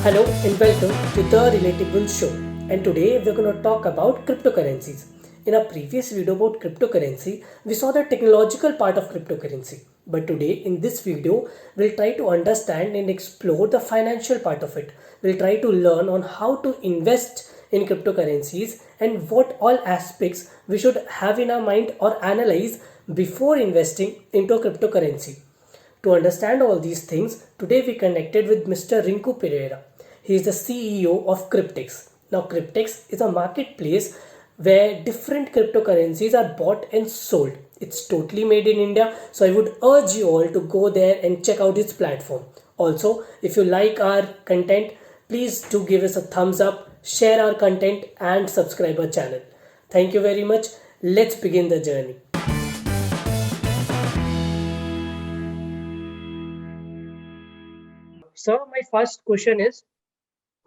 Hello and welcome to the Relatable Show. And today we're going to talk about cryptocurrencies. In our previous video about cryptocurrency, we saw the technological part of cryptocurrency. But today in this video, we'll try to understand and explore the financial part of it. We'll try to learn on how to invest in cryptocurrencies and what all aspects we should have in our mind or analyze before investing into a cryptocurrency. To understand all these things, today we connected with Mr. Rinku Pereira. He is the CEO of Cryptex. Now, Cryptex is a marketplace where different cryptocurrencies are bought and sold. It's totally made in India, so I would urge you all to go there and check out its platform. Also, if you like our content, please do give us a thumbs up, share our content, and subscribe our channel. Thank you very much. Let's begin the journey. So, my first question is,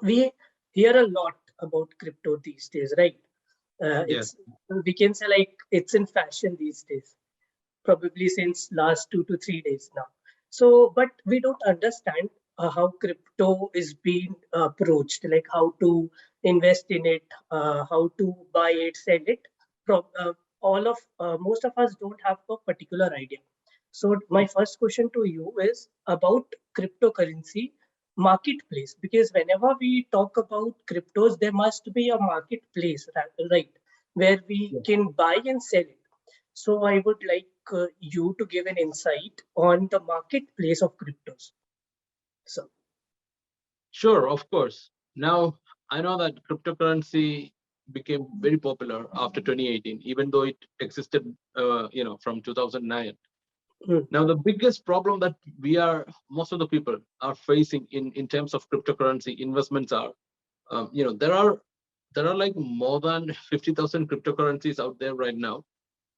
we hear a lot about crypto these days, right? Yes. It's we can say like it's in fashion these days, probably since last 2 to 3 days now. So, but we don't understand how crypto is being approached, like how to invest in it, how to buy it, sell it. All of Most of us don't have a particular idea. So, my first question to you is about cryptocurrency marketplace, because whenever we talk about cryptos, there must be a marketplace, right, where we Yes. can buy and sell it. So I would like you to give an insight on the marketplace of cryptos. So Sure, of course. Now, I know that cryptocurrency became very popular after 2018, even though it existed, from 2009. mm, Now, the biggest problem that most of the people are facing in terms of cryptocurrency investments are, there are like more than 50,000 cryptocurrencies out there right now,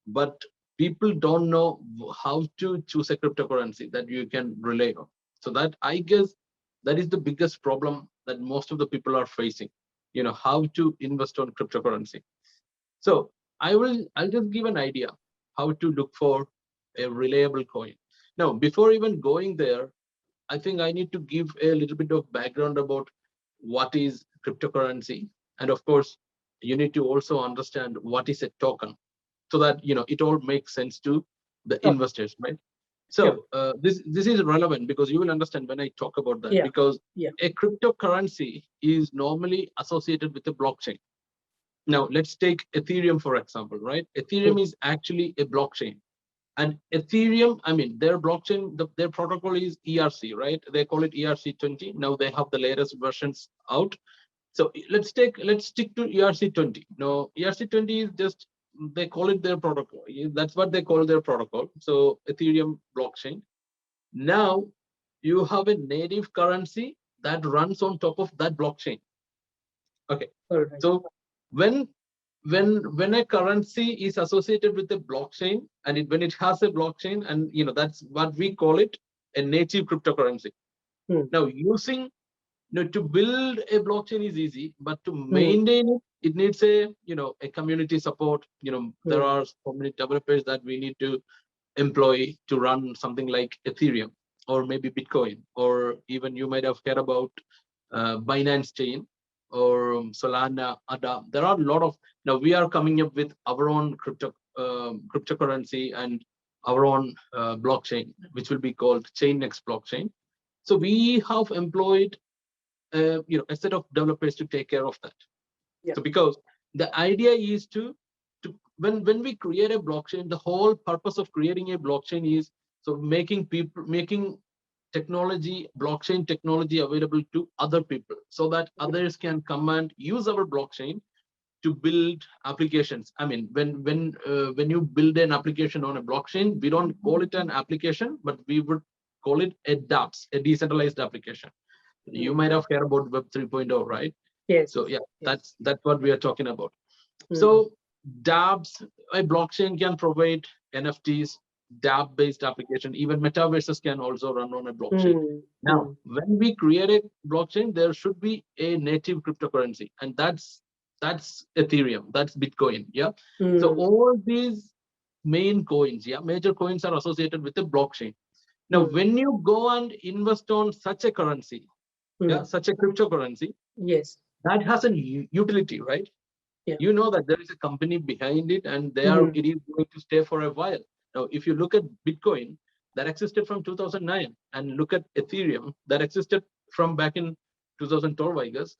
but people don't know how to choose a cryptocurrency that you can rely on. So that, I guess, that is the biggest problem that most of the people are facing, how to invest on cryptocurrency. So I'll just give an idea how to look for a reliable coin. Now, before even going there, I think I need to give a little bit of background about what is cryptocurrency. And of course, you need to also understand what is a token, so that it all makes sense to the sure, investors, right? sure, So this is relevant because you will understand when I talk about that, yeah, because yeah, a cryptocurrency is normally associated with a blockchain. Now let's take Ethereum for example, right? mm, Ethereum is actually a blockchain. And Ethereum, I mean, their blockchain, their protocol is ERC, right? They call it ERC20. Now they have the latest versions out. So let's stick to ERC20. No, ERC20 is just, they call it their protocol. That's what they call their protocol. So Ethereum blockchain. Now you have a native currency that runs on top of that blockchain. Okay. all right, So when when a currency is associated with a blockchain, and when it has a blockchain, and that's what we call it, a native cryptocurrency. mm, Now using, to build a blockchain is easy, but to mm, maintain it, it needs a community support. There mm, are so many developers that we need to employ to run something like Ethereum, or maybe Bitcoin, or even you might have heard about Binance Chain, or Solana, ADA. There are a lot of, now we are coming up with our own cryptocurrency and our own blockchain, which will be called Chainnext blockchain. So we have employed a set of developers to take care of that. yeah, So because the idea is to when we create a blockchain, the whole purpose of creating a blockchain is so making technology, blockchain technology available to other people, so that others can come and use our blockchain to build applications. I mean, when you build an application on a blockchain, we don't call it an application, but we would call it a dApps, a decentralized application. You mm, might have heard about Web 3.0, right? yes, So yeah, yes, that's what we are talking about. mm, So dApps, a blockchain can provide NFTs, dApp based application. Even metaverses can also run on a blockchain. mm, Now mm, when we create a blockchain, there should be a native cryptocurrency, and that's Ethereum, that's Bitcoin. Yeah. So mm, all these main coins, yeah, major coins are associated with the blockchain. Now mm, when you go and invest on such a currency, yeah, such a cryptocurrency, Yes. that has a utility, right? Yeah. You know that there is a company behind it, and it is going to stay for a while. Now, if you look at Bitcoin, that existed from 2009, and look at Ethereum, that existed from back in 2012, I guess.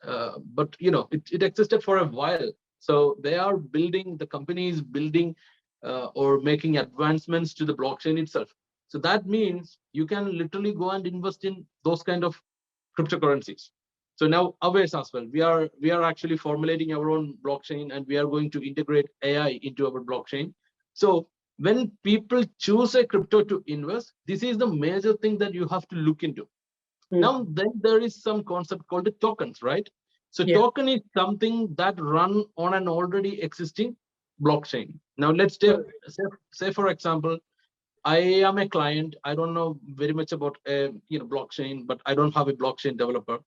But it existed for a while. So they are building, the company is building or making advancements to the blockchain itself. So that means you can literally go and invest in those kind of cryptocurrencies. So now ours as well, we are actually formulating our own blockchain, and we are going to integrate AI into our blockchain. So when people choose a crypto to invest, this is the major thing that you have to look into. Now, then there is some concept called the tokens, right? So Yeah. token is something that run on an already existing blockchain. Now let's say for example, I am a client. I don't know very much about blockchain, but I don't have a blockchain developer.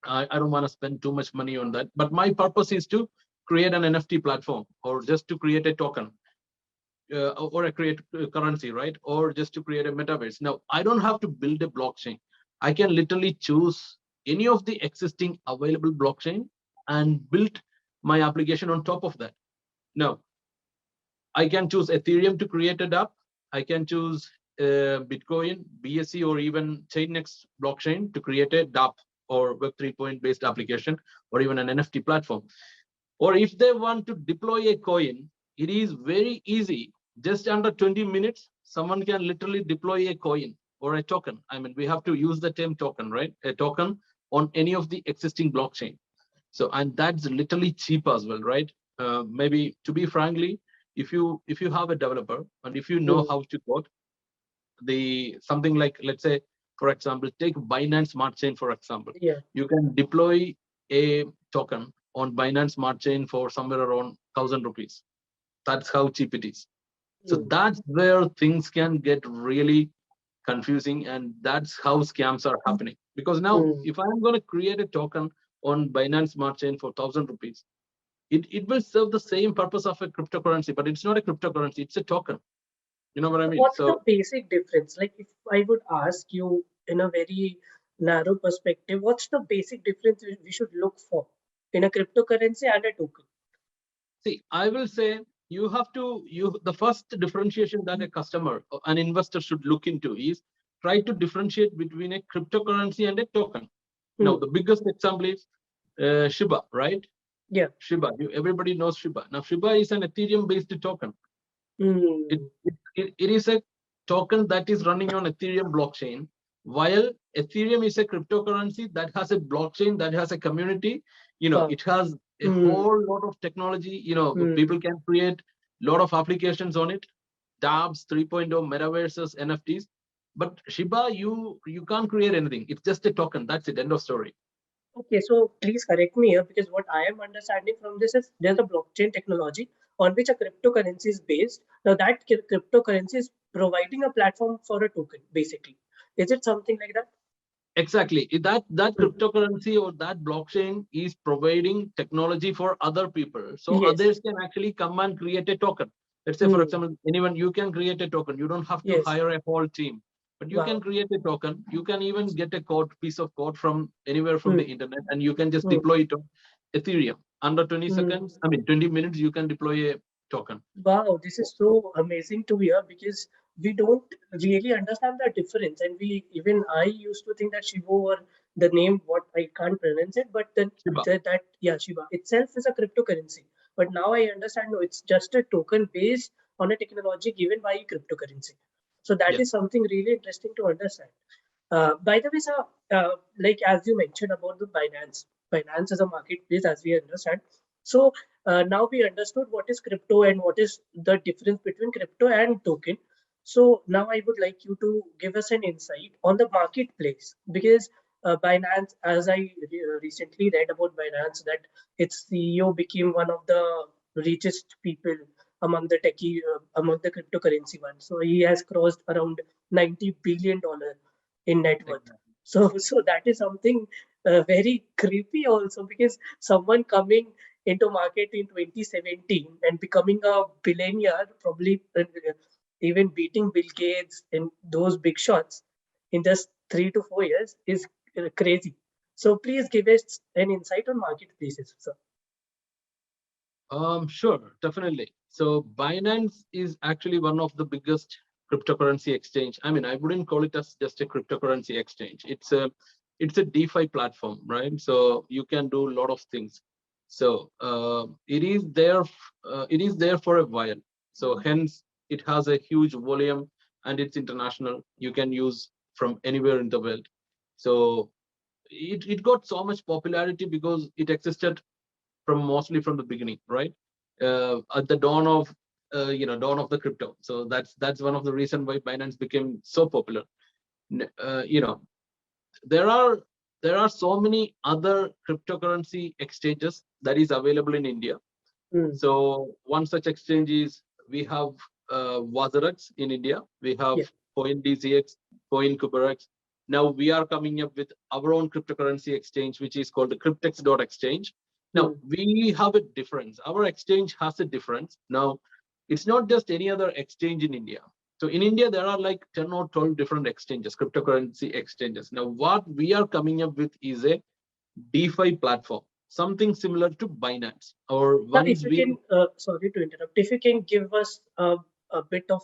I don't want to spend too much money on that. But my purpose is to create an NFT platform, or just to create a token, or a create currency, right? Or just to create a metaverse. Now, I don't have to build a blockchain. I can literally choose any of the existing available blockchain and build my application on top of that. Now, I can choose Ethereum to create a dApp. I can choose Bitcoin, BSC, or even Chainnext blockchain to create a dApp or Web 3.0 based application, or even an NFT platform. Or if they want to deploy a coin, it is very easy. Just under 20 minutes, someone can literally deploy a coin or a token. I mean, we have to use the term token, right? A token on any of the existing blockchain. So, and that's literally cheap as well, right? Maybe, to be frankly, if you have a developer, and if you know how to code something like, let's say, for example, take Binance Smart Chain, for example. Yeah. You can deploy a token on Binance Smart Chain for somewhere around 1,000 rupees. That's how cheap it is. So that's where things can get really confusing, and that's how scams are happening. Because now, if I'm going to create a token on Binance Smart Chain for 1,000 rupees, it will serve the same purpose of a cryptocurrency, but it's not a cryptocurrency, it's a token. You know what I mean? What's the basic difference? Like, if I would ask you in a very narrow perspective, what's the basic difference we should look for in a cryptocurrency and a token? See, I will say the first differentiation that a customer, an investor should look into is try to differentiate between a cryptocurrency and a token. Now, the biggest example is Shiba, right? Yeah. Shiba, everybody knows Shiba. Now, Shiba is an Ethereum-based token. It is a token that is running on Ethereum blockchain, while Ethereum is a cryptocurrency that has a blockchain, that has a community. It has a whole lot of technology. People can create a lot of applications on it, dApps, 3.0, metaverses, NFTs. But Shiba, you can't create anything. It's just a token. That's it. End of story. Okay, so please correct me here, because what I am understanding from this is there's a blockchain technology on which a cryptocurrency is based. Now that cryptocurrency is providing a platform for a token, basically. Is it something like that? Exactly. That cryptocurrency or that blockchain is providing technology for other people. So others can actually come and create a token. Let's say, for example, you can create a token. You don't have to hire a whole team, but you can create a token. You can even get a piece of code from anywhere from the internet, and you can just deploy it on Ethereum. Under 20 seconds, 20 minutes, you can deploy a token. Wow, this is so amazing to hear, because we don't really understand the difference. And I used to think that Shiba, or the name, what I can't pronounce it, but then Shiba itself is a cryptocurrency. But now I understand, no, it's just a token based on a technology given by a cryptocurrency. So that is something really interesting to understand. By the way, sir, like as you mentioned about the Binance is a marketplace, as we understand. So now we understood what is crypto and what is the difference between crypto and token. So now I would like you to give us an insight on the marketplace, because Binance, as I recently read about Binance, that its CEO became one of the richest people among the among the cryptocurrency ones. So he has crossed around $90 billion in net worth. So that is something very creepy also, because someone coming into market in 2017 and becoming a billionaire, probably even beating Bill Gates and those big shots in just 3 to 4 years, is crazy. So please give us an insight on marketplaces, sir. Sure, definitely. So Binance is actually one of the biggest cryptocurrency exchange. I mean, I wouldn't call it as just a cryptocurrency exchange. It's a DeFi platform, right? So you can do a lot of things. So it is there for a while. So hence it has a huge volume and it's international. You can use from anywhere in the world. So it got so much popularity because it existed from mostly from the beginning, right? At the dawn of dawn of the crypto. So that's one of the reason why Binance became so popular. You know, there are so many other cryptocurrency exchanges that is available in India. Mm. So one such exchange is we have WazirX in India. We have Yeah. CoinDCX, CoinKuberX. Now we are coming up with our own cryptocurrency exchange, which is called the Cryptex.exchange. Now we have a difference. Our exchange has a difference. Now it's not just any other exchange in India. So in India, there are like 10 or 12 different exchanges, cryptocurrency exchanges. Now what we are coming up with is a DeFi platform, something similar to Binance. Or Now, once if you we can, sorry to interrupt, if you can give us a bit of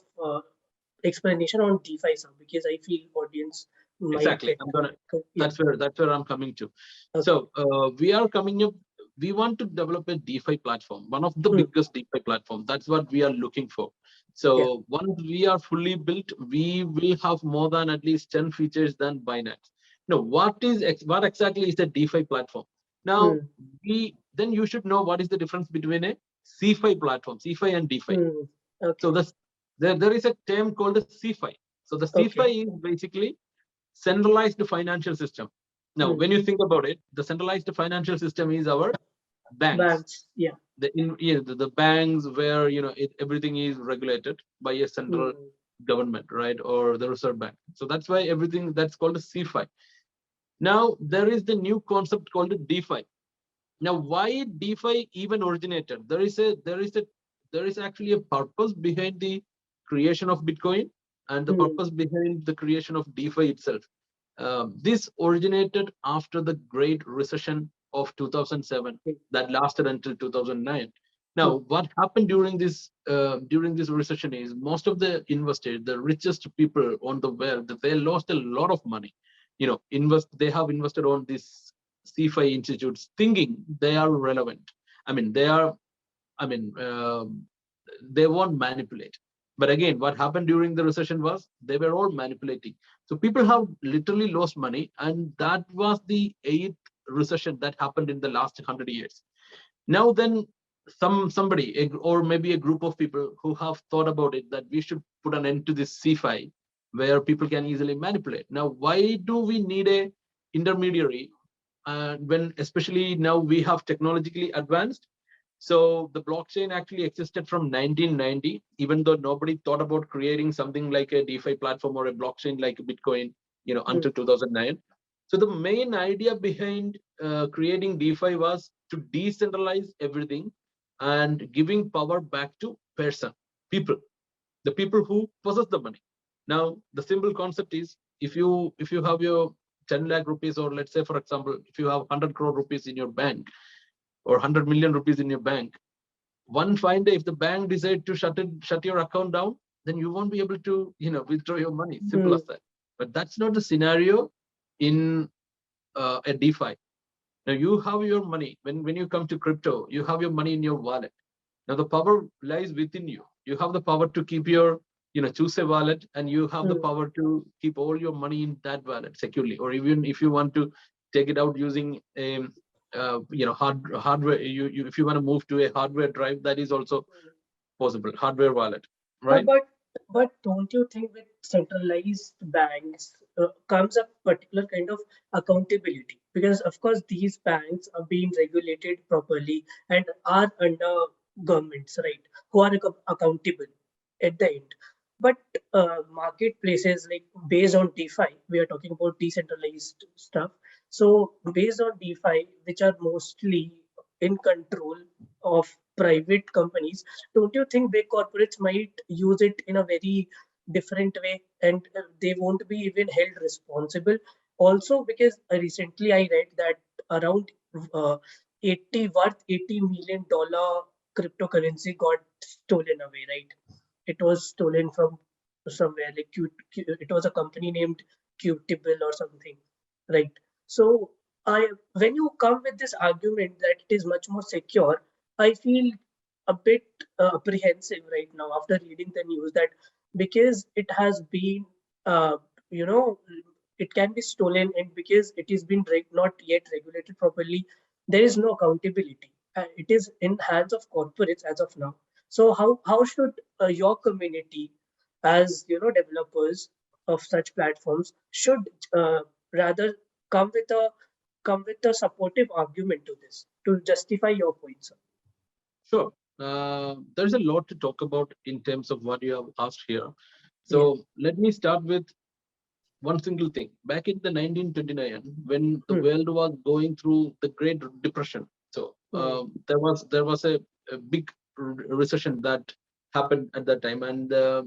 explanation on DeFi, sir, because I feel audience might exactly, get. I'm gonna. Yeah. That's where I'm coming to. Okay. So we are coming up. We want to develop a DeFi platform, one of the biggest DeFi platform. That's what we are looking for. So Yeah. once we are fully built, we will have more than at least 10 features than Binance. Now, what exactly is a DeFi platform? Now, then you should know what is the difference between a CeFi platform, CeFi and DeFi. Okay. So there is a term called a CeFi. So the Okay. CeFi is basically centralized financial system. Now, when you think about it, the centralized financial system is our banks. Yeah. The banks where everything is regulated by a central government, right, or the Reserve Bank. So that's why everything that's called a CeFi. Now there is the new concept called a DeFi. Now, why DeFi even originated? There is actually a purpose behind the creation of Bitcoin and the purpose behind the creation of DeFi itself. This originated after the Great Recession of 2007 that lasted until 2009. Now, what happened during this recession is most of the investors, the richest people on the world, they lost a lot of money. They have invested on these CeFi institutes, thinking they are relevant. I mean, they are. I mean, they won't manipulate. But again, what happened during the recession was they were all manipulating. So people have literally lost money, and that was the eighth recession that happened in the last 100 years. Now then, somebody or maybe a group of people who have thought about it that we should put an end to this CeFi where people can easily manipulate. Now, why do we need a intermediary when especially now we have technologically advanced? So the blockchain actually existed from 1990, even though nobody thought about creating something like a DeFi platform or a blockchain like Bitcoin, until 2009. So the main idea behind creating DeFi was to decentralize everything and giving power back to people, the people who possess the money. Now, the simple concept is if you have your 10 lakh rupees, or let's say, for example, if you have 100 crore rupees in your bank or 100 million rupees in your bank, one fine day, if the bank decide to shut your account down, then you won't be able to withdraw your money. Simple as that. But that's not the scenario in a DeFi. Now you have your money. When you come to crypto, you have your money in your wallet. Now the power lies within you. You have the power to keep your, choose a wallet, and you have the power to keep all your money in that wallet securely. Or even if you want to take it out using hardware, if you want to move to a hardware drive, that is also possible. Hardware wallet, right? But don't you think with centralized banks comes a particular kind of accountability? Because of course these banks are being regulated properly and are under governments, right? Who are accountable at the end. But marketplaces like based on DeFi, we are talking about decentralized stuff. So based on DeFi, which are mostly in control of private companies, don't you think big corporates might use it in a very different way, and they won't be even held responsible? Also, because recently I read that around uh, 80 million dollar cryptocurrency got stolen away, right? It was stolen from somewhere like it was a company named Qtable or something, right? So I when you come with this argument that it is much more secure, I feel a bit apprehensive right now after reading the news that because it has been you know it can be stolen, and because it is been not yet regulated properly, there is no accountability. It is in hands of corporates as of now. So how should your community, as developers of such platforms, should rather come with a supportive argument to this to justify your points? Sure. There's a lot to talk about in terms of what you have asked here. Yeah. So let me start with one single thing. Back in the 1929, when the Hmm. world was going through the Great Depression, so there was a big recession that happened at that time, and the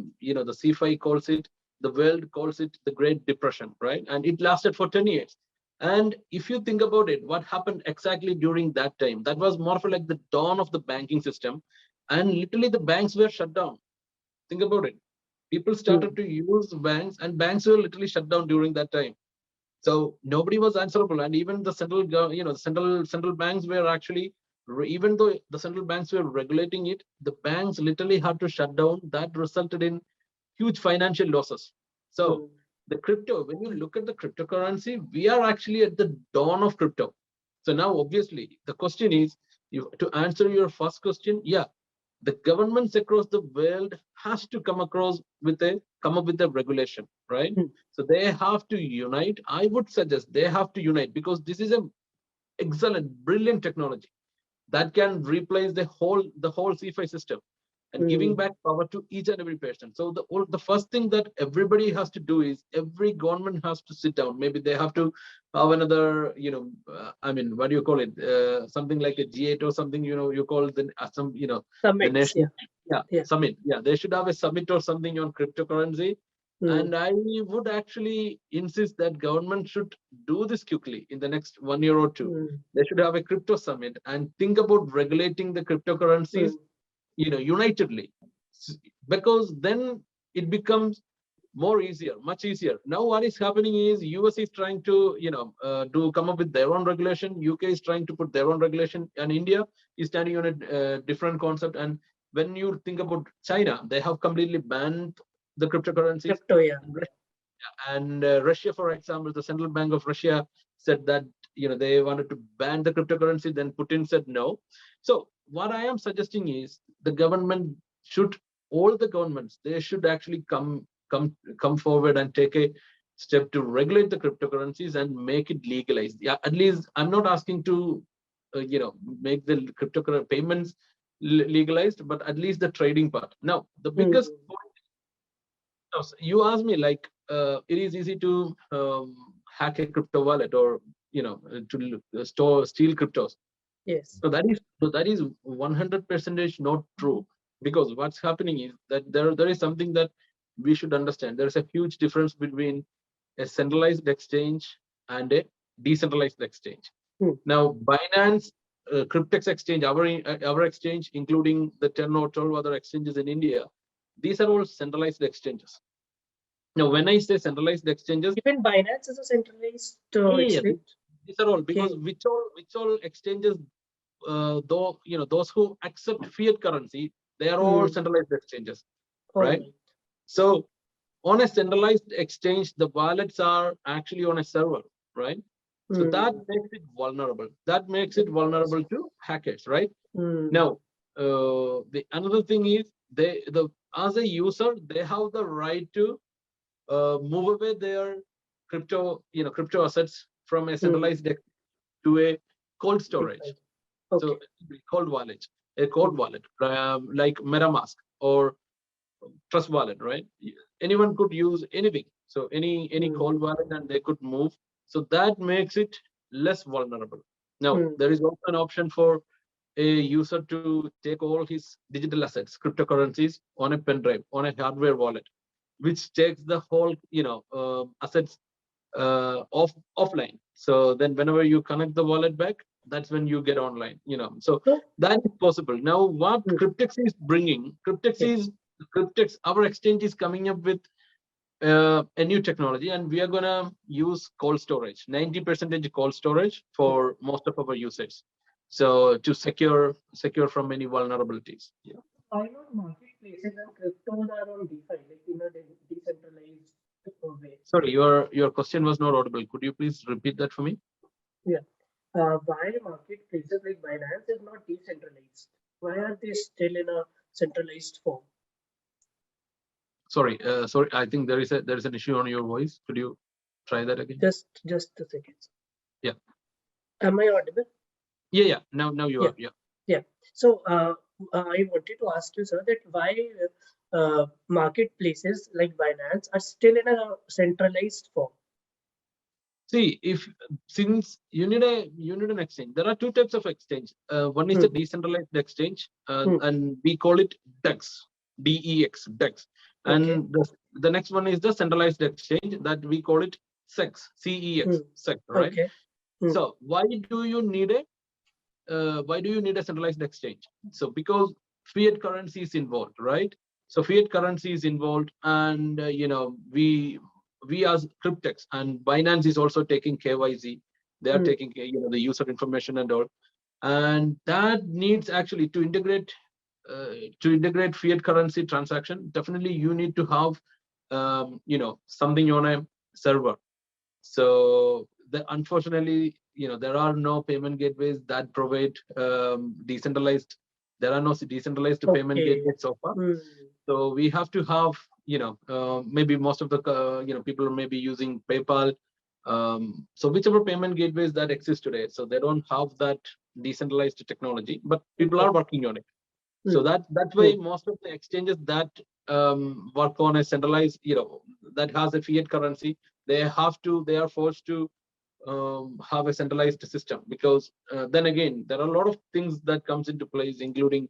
CFI calls it, the world calls it the Great Depression, right? And it lasted for 10 years. And if you think about it, what happened exactly during that time? That was more of like the dawn of the banking system, and literally the banks were shut down. Think about it. People Hmm. started to use banks, and banks were literally shut down during that time. So nobody was answerable, and even the central banks were actually, even though the central banks were regulating it, the banks literally had to shut down. That resulted in huge financial losses. So Hmm. the crypto, when you look at the cryptocurrency, we are actually at the dawn of crypto. So now, obviously, the question is, to answer your first question, yeah, the governments across the world has to come up with a regulation, right? Hmm. So they have to unite. I would suggest they have to unite, because this is a excellent, brilliant technology that can replace the whole CFI system and giving Hmm. back power to each and every person. So the first thing that everybody has to do is every government has to sit down. Maybe they have to have another, I mean, what do you call it? Something like a G8 or something. You call the some, the Summits. nation. Yeah. Yeah, Yeah. summit. Yeah, they should have a summit or something on cryptocurrency. Hmm. And I would actually insist that government should do this quickly in the next 1 year or two. Hmm. They should have a crypto summit and think about regulating the cryptocurrencies, Hmm. unitedly. Because then it becomes more easier, much easier. Now what is happening is US is trying to, to come up with their own regulation. UK is trying to put their own regulation, and India is standing on a different concept. And when you think about China, they have completely banned the cryptocurrencies. Crypto. Yeah. And Russia, for example, the central bank of Russia said that they wanted to ban the cryptocurrency. Then Putin said no. So what I am suggesting is the government should, all the governments, they should actually come forward and take a step to regulate the cryptocurrencies and make it legalized. Yeah, at least I'm not asking to make the cryptocurrency payments legalized, but at least the trading part. Now the Hmm. biggest point, you asked me, like, it is easy to hack a crypto wallet, or to steal cryptos. Yes. So that is 100% not true, because what's happening is that there is something that we should understand. There is a huge difference between a centralized exchange and a decentralized exchange. Hmm. Now, Binance, Cryptex exchange, our exchange, including the 10 or 12 other exchanges in India, these are all centralized exchanges. Now, when I say centralized exchanges, Even Binance is a centralized yeah, exchange. these are all, because Okay. which all exchanges, though those who accept fiat currency, they are all Hmm. centralized exchanges, All right? right. So on a centralized exchange, the wallets are actually on a server, right? So that Hmm. makes it vulnerable. That makes it Of course. vulnerable to hackers, right? Hmm. Now, the another thing is, as a user, they have the right to move away their crypto assets from a Hmm. centralized to a cold storage. Different. So Okay. a cold Hmm. wallet, like MetaMask or Trust Wallet, right? Anyone could use anything. So any Hmm. cold wallet, and they could move. So that makes it less vulnerable. Now, Hmm. there is also an option for a user to take all his digital assets, cryptocurrencies, on a pen drive, on a hardware wallet, which takes the whole assets offline. So then whenever you connect the wallet back, that's when you get online, so So, that is possible. Now what Hmm. Cryptex is bringing, our exchange is coming up with a new technology, and we are gonna use cold storage, 90% cold storage for most of our users, so to secure from any vulnerabilities. Yeah. why not marketplaces and cryptos are on DeFi, like in a decentralized way? Sorry, your question was not audible. Could you please repeat that for me? Yeah. Why marketplaces like Binance is not decentralized? Why are they still in a centralized form? Sorry, I think there is an issue on your voice. Could you try that again? Just a second. Yeah. Am I audible? Yeah. Now you Yeah. are. Yeah. Yeah. So I wanted to ask you, sir, that why marketplaces like Binance are still in a centralized form? See, since you need an exchange, there are two types of exchange. One is Hmm. the decentralized exchange, Hmm. and we call it DEX, DEX, DEX. Okay. And the next one is the centralized exchange that we call it SEX, Hmm. CEX, SEX, right? Okay. Hmm. So why do you need a centralized exchange? So because fiat currency is involved, right? So fiat currency is involved, and we as Cryptex and Binance is also taking KYC. They are Hmm. taking the user information and all, and that needs actually to integrate fiat currency transaction. Definitely, you need to have something on a server. So unfortunately, there are no payment gateways that provide decentralized. There are no decentralized payment Okay. gateways so far. Hmm. So we have to have, maybe most of the people may be using PayPal. So whichever payment gateways that exist today, so they don't have that decentralized technology, but people are Okay. working on it. So Hmm. that's why most of the exchanges that work on a centralized, that has a fiat currency, they are forced to have a centralized system, because then again there are a lot of things that comes into place, including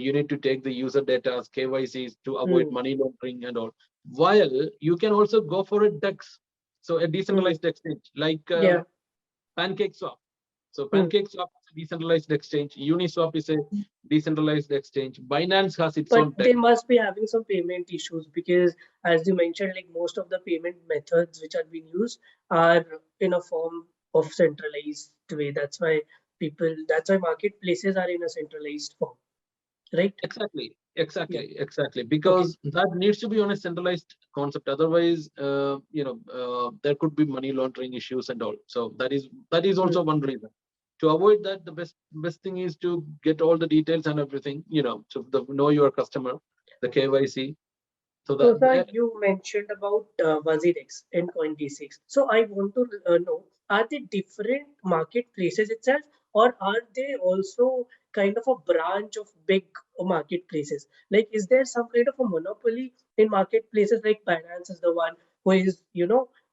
you need to take the user data as KYCs to avoid Hmm. money laundering and all. While you can also go for a DEX, so a Hmm. decentralized exchange like Yeah. PancakeSwap. So Hmm. PancakeSwap is a decentralized exchange. Uniswap is a decentralized exchange. Binance has its But own they tech. must be having some payment issues because, as you mentioned, like most of the payment methods which are being used are in a form of centralized way. That's why marketplaces are in a centralized form, right? Exactly, Yeah. exactly, exactly. Okay. Because that needs to be on a centralized concept. Otherwise, there could be money laundering issues and all. So that is Hmm. also one reason. To avoid that, the best thing is to get all the details and everything. To know your customer, the KYC. So So, that sir, you mentioned about WazirX and Coin-D6. So, I want to know, are they different marketplaces itself, or are they also kind of a branch of big marketplaces? Like, is there some kind of a monopoly in marketplaces like Binance is the one who is,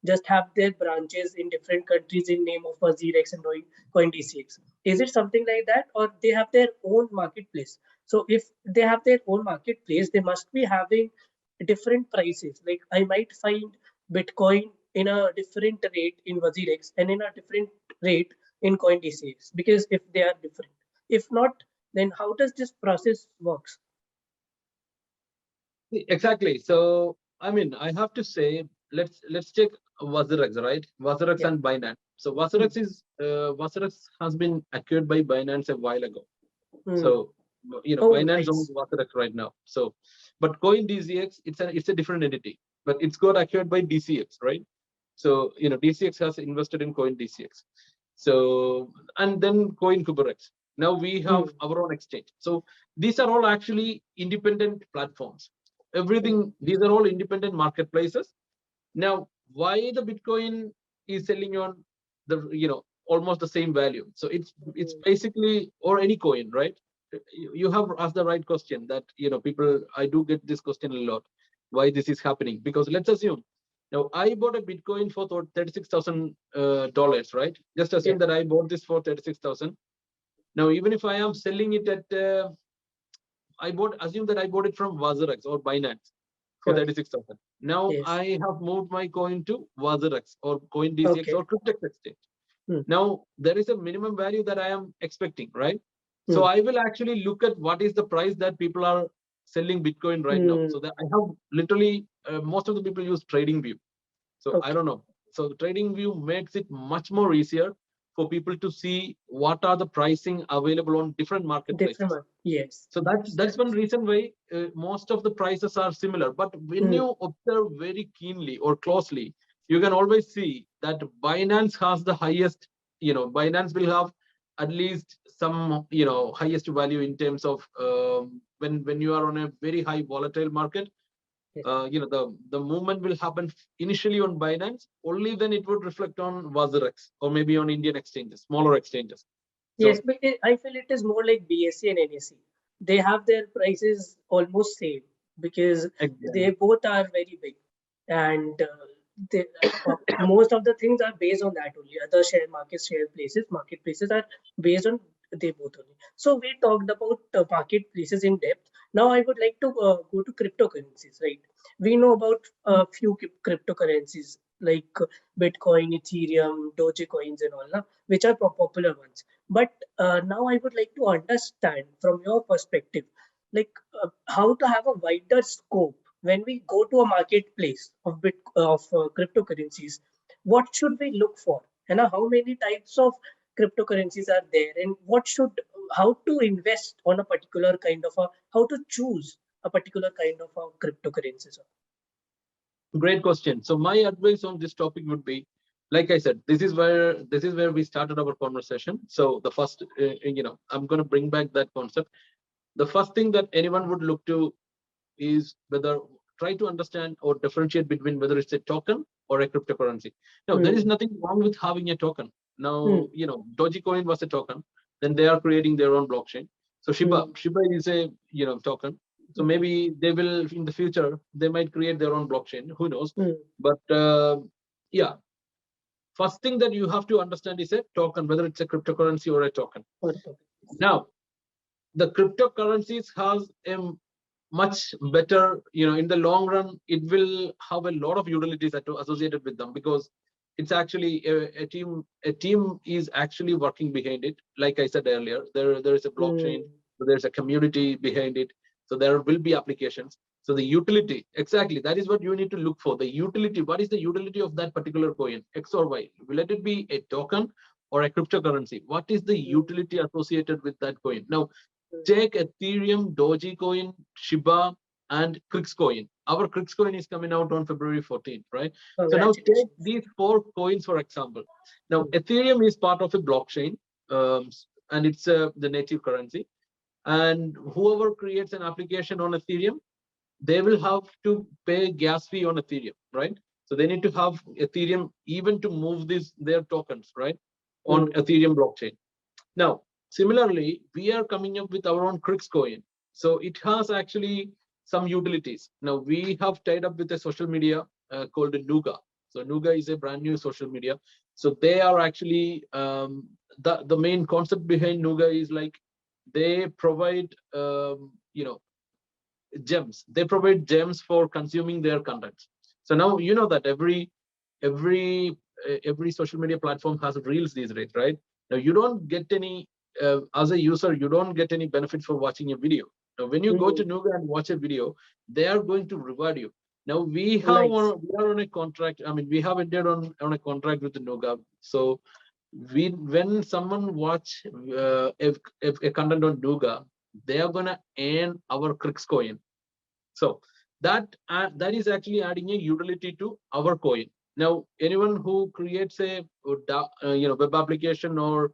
just have their branches in different countries in name of WazirX and Coin-D6? Is it something like that, or they have their own marketplace? So, if they have their own marketplace, they must be having different prices. Like I might find Bitcoin in a different rate in WazirX and in a different rate in CoinDCX because if they are different. If not, then how does this process works? exactly. So I mean, I have to say, let's take WazirX, right? WazirX Yeah. and Binance. So Hmm. WazirX has been acquired by Binance a while ago. Hmm. So Oh, Binance owns nice. WazirX right now. So, but Coin DCX, it's a different entity, but it's got acquired by DCX, right? So DCX has invested in Coin DCX. So and then Coin Kubernetes. Now we Hmm. have our own exchange. So these are all actually independent platforms. Hmm. These are all independent marketplaces. Now, why the Bitcoin is selling on the almost the same value? So it's Hmm. basically, or any coin, right? You have asked the right question. That people, I do get this question a lot. Why this is happening? Because let's assume now I bought a Bitcoin for $36,000, right? Just Yeah. assume that I bought this for 36,000. Now, even if I am selling it at assume that I bought it from WazirX or Binance for Sure. 36,000. Now Yes. I have moved my coin to WazirX or CoinDCX Okay. or Cryptex exchange. Hmm. Now there is a minimum value that I am expecting, right? So Hmm. I will actually look at what is the price that people are selling Bitcoin right now. Hmm. So that I have literally most of the people use TradingView. So I Okay. don't know. So the TradingView makes it much more easier for people to see what are the pricing available on different Different marketplaces. one. Yes. So that's one reason why most of the prices are similar. But when Hmm. you observe very keenly or closely, you can always see that Binance has the highest. Binance will have at least some highest value in terms of when you are on a very high volatile market. Yes. The movement will happen initially on Binance. Only then it would reflect on WazirX or maybe on Indian exchanges, smaller exchanges. Yes, So but I feel it is more like BSC and NSE. They have their prices almost same because they exactly. both are very big, and they, most of the things are based on that only. Other marketplaces are based on they both only. So we talked about marketplaces in depth. Now I would like to go to cryptocurrencies. Right? We know about a few cryptocurrencies like Bitcoin, Ethereum, Dogecoins, and all, na, which are popular ones. But now I would like to understand from your perspective, like how to have a wider scope when we go to a marketplace of cryptocurrencies. What should we look for, and how many types of cryptocurrencies are there, and how to invest on a particular kind of a how to choose a particular kind of a cryptocurrencies. Great question. So my advice on this topic would be, like I said, this is where we started our conversation. So the first, I'm going to bring back that concept. The first thing that anyone would look to is whether try to understand or differentiate between whether it's a token or a cryptocurrency. Now, there is Hmm. nothing wrong with having a token. Hmm. Now, Dogecoin was a token. Then they are creating their own blockchain. So Hmm. Shiba is a token. So Okay. maybe they will in the future they might create their own blockchain. Who knows? Hmm. But yeah, first thing that you have to understand is a token, whether it's a cryptocurrency or a token. Okay. Now, the cryptocurrencies has a much better, in the long run, it will have a lot of utilities associated with them because it's actually a team is actually working behind it. Like I said earlier, there is a blockchain, Hmm. so there's a community behind it, so there will be applications. So the utility, exactly, that is what you need to look for. The utility, what is the utility of that particular coin, X or Y? Let it be a token or a cryptocurrency. What is the Hmm. utility associated with that coin? Now, Hmm. take Ethereum, Dogecoin, Shiba, and Crixcoin. Our Crixcoin is coming out on February 14th, right? So now take Congratulations. these four coins, for example. Now, Hmm. Ethereum is part of a blockchain, and it's the native currency. And whoever creates an application on Ethereum, they will have to pay gas fee on Ethereum, right? So they need to have Ethereum even to move their tokens, right, on Hmm. Ethereum blockchain. Now, similarly, we are coming up with our own Crix coin. So it has actually some utilities. Now, we have tied up with a social media called Nuga. So Nuga is a brand new social media. So they are actually the main concept behind Nuga is like they provide gems. They provide gems for consuming their content. So now you know that every social media platform has reels these days, right? Now you don't get any as a user, you don't get any benefit for watching a video. Now when you go to Hmm. Nuga and watch a video, they are going to reward you. Now Nice. we are on a contract. I mean, we have entered on a contract with the Nuga. So when someone watch a content on Nuga, they are gonna earn our Crix coin. So that is actually adding a utility to our coin. Now, anyone who creates a web application or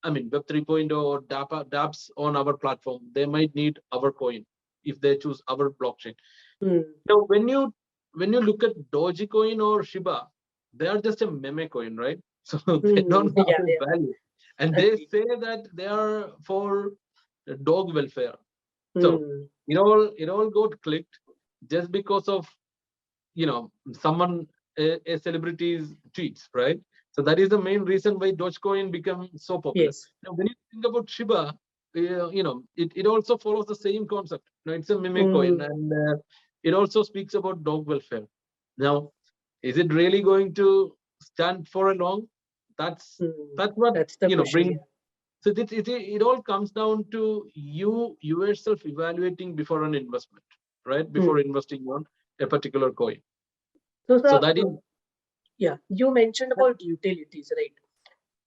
I mean Web 3.0 or dApps on our platform, they might need our coin if they choose our blockchain. Hmm. Now, when you look at Dogecoin or Shiba, they are just a meme coin, right? So they Hmm. don't have Yeah, a yeah. value, and they Agree. say that they are for dog welfare. So Hmm. it all got clicked just because of someone a celebrity's tweets, right? So that is the main reason why Dogecoin became so popular. Yes. Now, when you think about Shiba, it also follows the same concept. It's a meme coin, Hmm. and it also speaks about dog welfare. Now, is it really going to stand for a long? That's what That's the question. brings. So it all comes down to you yourself evaluating before an investment, right? Before investing on a particular coin. So that is, yeah, you mentioned about utilities, right?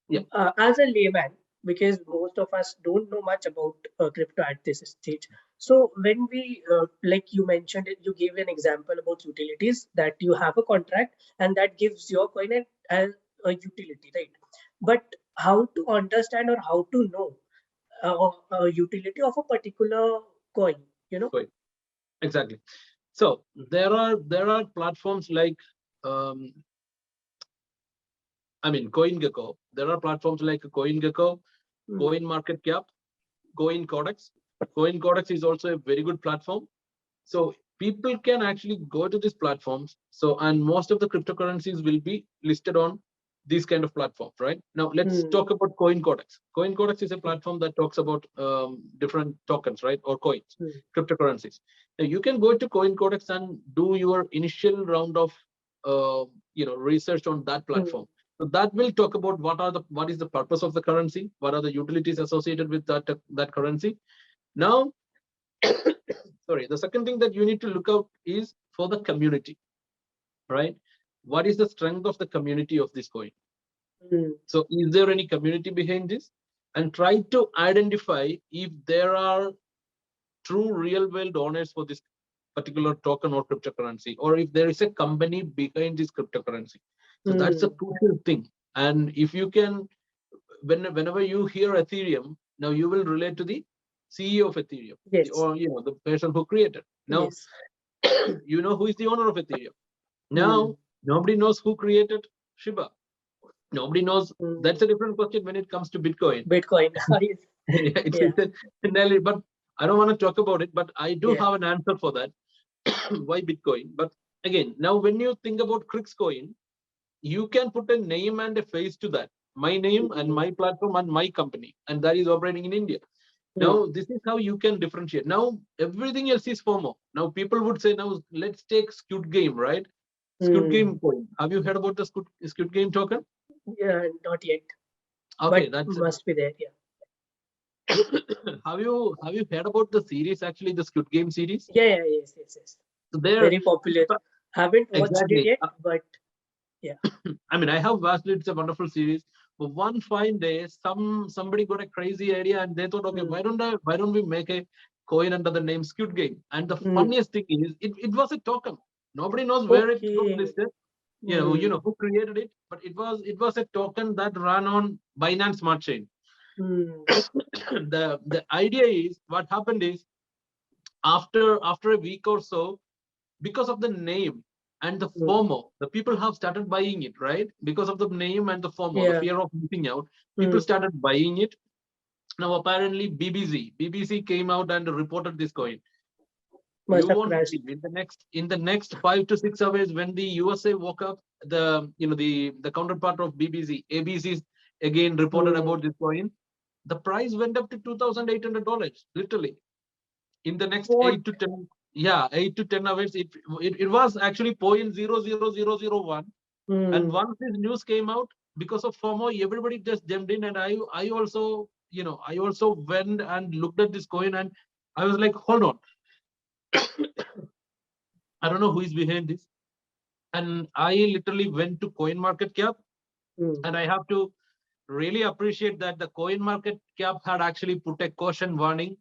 Yeah. As a layman, because most of us don't know much about crypto at this stage. So when we, like you mentioned, you gave an example about utilities, that you have a contract and that gives your coin as a utility, right? But how to understand or how to know a utility of a particular coin, Coin. Exactly. So there are platforms like CoinGecko. There are platforms like CoinGecko, CoinMarketCap, CoinCodex. CoinCodex is also a very good platform. So people can actually go to these platforms. So, and most of the cryptocurrencies will be listed on these kind of platforms, right? Now let's talk about CoinCodex. CoinCodex is a platform that talks about different tokens, right, or coins, cryptocurrencies. Now you can go to CoinCodex and do your initial round of research on that platform. So that will talk about what is the purpose of the currency, what are the utilities associated with that currency. Now, sorry, the second thing that you need to look out is for the community, right? What is the strength of the community of this coin? So is there any community behind this? And try to identify if there are true real world owners for this particular token or cryptocurrency, or if there is a company behind this cryptocurrency. So that's a crucial thing. And if you can, whenever you hear Ethereum, now you will relate to the CEO of Ethereum, or the person who created. Now, you know who is the owner of Ethereum. Now, nobody knows who created Shiba. Nobody knows. That's a different question when it comes to Bitcoin. But I don't want to talk about it, but I do have an answer for that. Why Bitcoin? But again, now when you think about Crixcoin, you can put a name and a face to that. My name and my platform and my company, and that is operating in India. Now, this is how you can differentiate. Now, everything else is FOMO. Now, people would say, now let's take Squid Game, right? Squid Game coin. Have you heard about the Squid Game token? Yeah, not yet. Okay, but that must be there. Yeah. have you heard about the series? Actually, the Squid Game series. Yeah. Yes. So they're very popular. Haven't watched it yet, but yeah. I mean, I have watched it. It's a wonderful series. But one fine day, somebody got a crazy idea and they thought, okay, why don't we make a coin under the name Squid Game? And the funniest thing is, it was a token. Nobody knows where it got listed. You know who created it, but it was a token that ran on Binance Smart Chain. The idea is, what happened is, after a week or so, because of the name and the FOMO, the people have started buying it, right? Because of the name and the FOMO, the fear of missing out, people started buying it. Now, apparently, BBC came out and reported this coin. You won't believe, in the next 5 to 6 hours, when the USA woke up, the counterpart of BBC, ABC, again reported about this coin. The price went up to $2,800, literally. In the next 8 to 10, 8 to 10 hours, it was actually 0.00001. And once this news came out, because of FOMO, everybody just jumped in, and I also went and looked at this coin, and I was like, hold on. I don't know who is behind this. And I literally went to CoinMarketCap, and I have to really appreciate that the CoinMarketCap had actually put a caution warning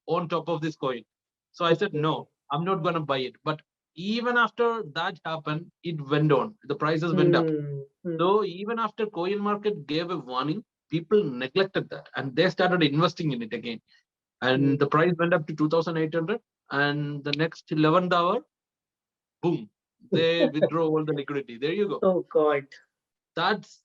on top of this coin. So I said, no, I'm not going to buy it. But even after that happened, it went on. The prices went up. So even after CoinMarket gave a warning, people neglected that and they started investing in it again. And the price went up to 2,800. And the next 11th hour, boom, they withdraw all the liquidity. There you go. Oh God. That's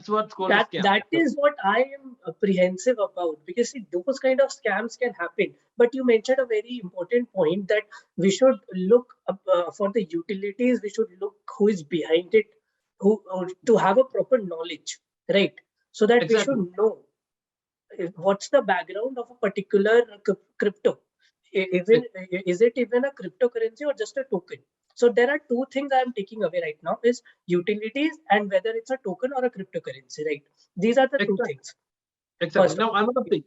what's called that a scam. That is what I am apprehensive about, because see, those kind of scams can happen. But you mentioned a very important point, that we should look up, for the utilities. We should look who is behind it, to have a proper knowledge, right? So that we should know what's the background of a particular crypto. Is it even a cryptocurrency or just a token? So there are two things I'm taking away right now is utilities and whether it's a token or a cryptocurrency, right? These are the two Exactly. things. Exactly. First of Now all. another thing.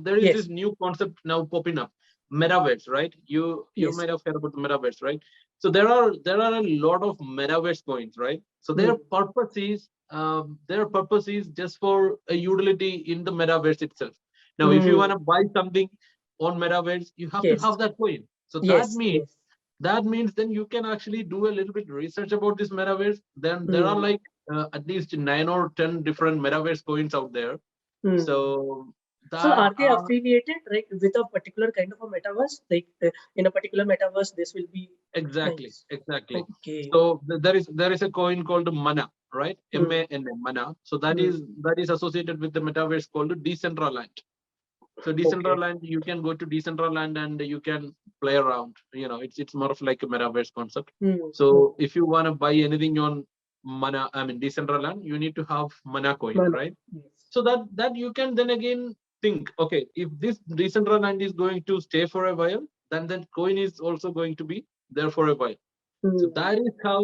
There is Yes. this new concept now popping up, metaverse, right? You Yes. might have heard about the metaverse, right? So there are a lot of metaverse coins, right? So their purpose is just for a utility in the metaverse itself. Now, if you want Mm. to buy something on metaverse, you have to Yes. have that coin. So Yes. Yes. that means then you can actually do a little bit research about this metaverse. Then there are Mm. like at least 9 or 10 different metaverse coins out there. Mm. So So that are they are affiliated, right, with a particular kind of a metaverse? Like in a particular metaverse, this will be exactly, nice. exactly. Okay. So there is a coin called Mana, right? Mm. MANA, Mana. So Mm. that is associated with the metaverse called Decentraland. So Okay. Decentraland, you can go to Decentraland and you can play around. You know, it's more of like a metaverse concept. Mm. Mm. So if you want to buy anything on Mana, I mean Decentraland, you need to have Mana coin, Mana. right? Yes. So that you can then again think, okay, if this Decentraland is going to stay for a while, then that coin is also going to be there for a while. So Mm. that is how.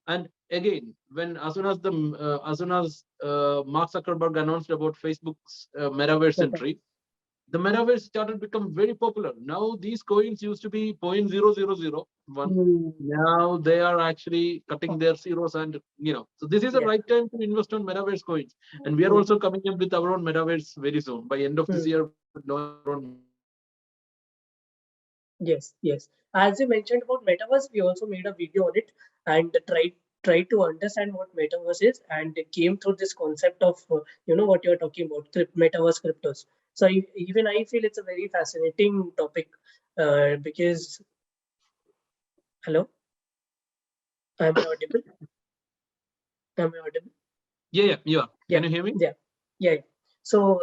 And again, when as soon as Mark Zuckerberg announced about Facebook's metaverse Meta. entry, the metaverse started to become very popular. Now these coins used to be 0.0001. Mm. Now they are actually cutting their zeros, and so this is the Yeah. right time to invest on metaverse coins. And we are Mm. also coming up with our own metaverse very soon. By end of this Mm. year, we will launch our own Yes, yes. As you mentioned about metaverse, we also made a video on it and tried to understand what metaverse is, and it came through this concept of what you're talking about, metaverse cryptos. So even I feel it's a very fascinating topic because hello, am I audible? Am I audible? Yeah, yeah, you are. Yeah, Can you hear me? yeah, yeah. Yeah. So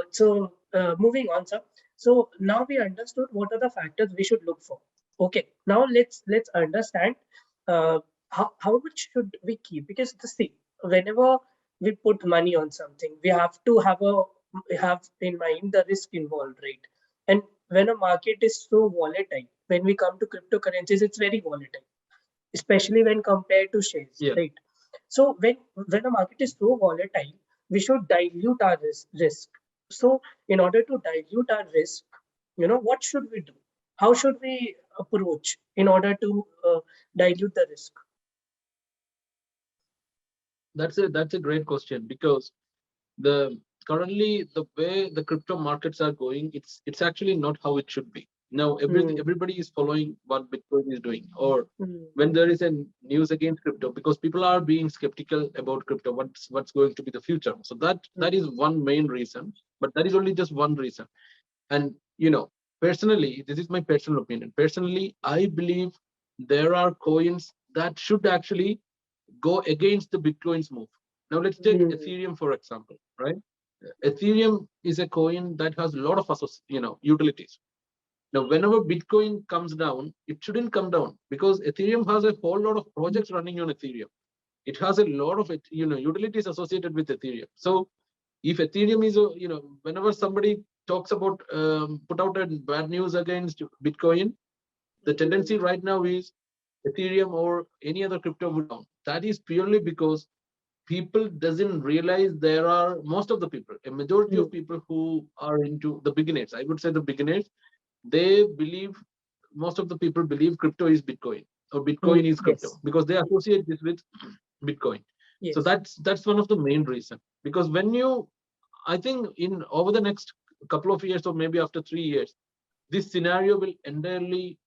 moving on, sir. So now we understood what are the factors we should look for. Okay, now let's understand uh, how much should we keep, because see, whenever we put money on something, we have to have in mind the risk involved, right? And when a market is so volatile, when we come to cryptocurrencies, it's very volatile, especially when compared to shares, Yeah, right? So when a market is so volatile, we should dilute our risk. So in order to dilute our risk, what should we do? How should we approach in order to dilute the risk? that's a great question, because the currently the way the crypto markets are going, it's actually not how it should be. Now Hmm. everybody is following what Bitcoin is doing, or Hmm. when there is a news against crypto, because people are being skeptical about crypto, what's going to be the future. So that Hmm. is one main reason, but that is only just one reason. And personally, this is my personal opinion. Personally, I believe there are coins that should actually go against the Bitcoin's move. Now let's take Hmm. Ethereum for example, right? Ethereum is a coin that has a lot of utilities. Now, whenever Bitcoin comes down, it shouldn't come down, because Ethereum has a whole lot of projects running on Ethereum. It has a lot of utilities associated with Ethereum. So if Ethereum is whenever somebody talks about put out a bad news against Bitcoin, the tendency right now is Ethereum or any other crypto would down. That is purely because people doesn't realize there are most of the people, a majority Hmm. of people who are into the beginners, I would say the beginners, they believe, most of the people believe crypto is Bitcoin, or Hmm. Bitcoin is crypto, Yes. because they associate this with Bitcoin. So Yes. that's one of the main reason. Because when you, I think in over the next couple of years, or maybe after 3 years, this scenario will entirely